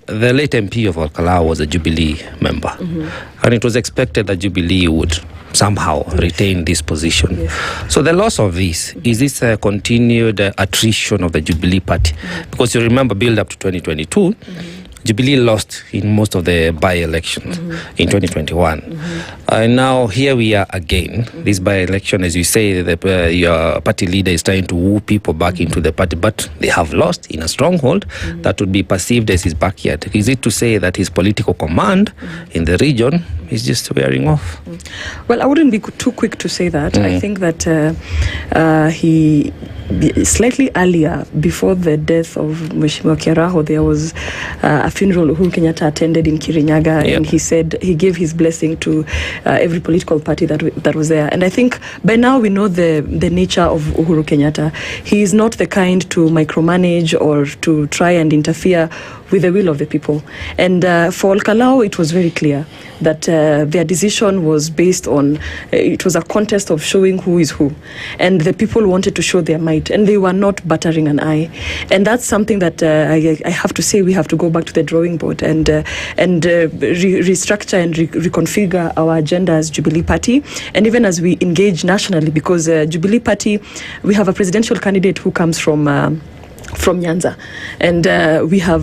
the late MP of Olkalau was a Jubilee member, and it was expected that Jubilee would somehow retain this position. Yes. So the loss of this, is this a continued attrition of the Jubilee Party? Because you remember, build up to 2022, Jubilee lost in most of the by-elections in 2021. And now here we are again. This by-election, as you say, your party leader is trying to woo people back into the party, but they have lost in a stronghold that would be perceived as his backyard. Is it to say that his political command in the region is just wearing off? Well, I wouldn't be too quick to say that. I think that he slightly earlier, before the death of Mheshimiwa Kiaraho, there was a funeral Uhuru Kenyatta attended in Kirinyaga, and he said he gave his blessing to every political party that was there. And I think by now we know the nature of Uhuru Kenyatta. He is not the kind to micromanage or to try and interfere with the will of the people. And for Olkalau, it was very clear that their decision was based on, it was a contest of showing who is who. And the people wanted to show their might, and they were not battering an eye. And that's something that I have to say we have to go back to the drawing board and restructure and reconfigure our agenda as Jubilee Party, and even as we engage nationally, because Jubilee Party, we have a presidential candidate who comes from Nyanza, and we have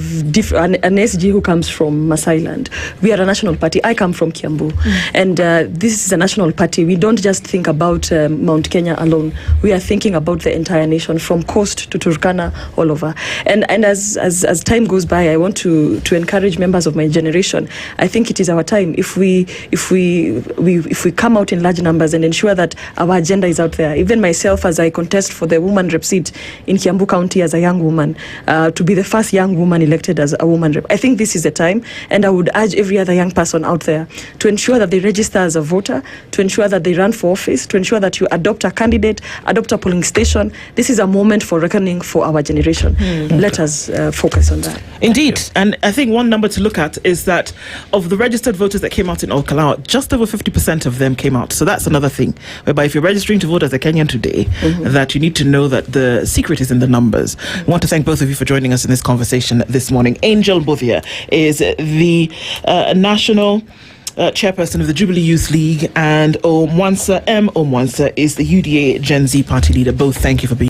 an SG who comes from Masailand. We are a national party. I come from Kiambu, and this is a national party. We don't just think about Mount Kenya alone. We are thinking about the entire nation, from coast to Turkana, all over. And as time goes by, I want to encourage members of my generation. I think it is our time, if we come out in large numbers and ensure that our agenda is out there. Even myself, as I contest for the woman rep seat in Kiambu County as a young woman, to be the first young woman elected as a woman rep. I think this is the time, and I would urge every other young person out there to ensure that they register as a voter, to ensure that they run for office, to ensure that you adopt a candidate, adopt a polling station. This is a moment for reckoning for our generation. Let us focus on that. Indeed. And I think one number to look at is that of the registered voters that came out in Olkalau, just over 50% of them came out. So that's another thing, whereby if you're registering to vote as a Kenyan today, that you need to know that the secret is in the numbers. I want to thank both of you for joining us in this conversation this morning. Angel Mbuthia is the national chairperson of the Jubilee Youth League, and Omwansa is the UDA Gen Z party leader. Both, thank you for being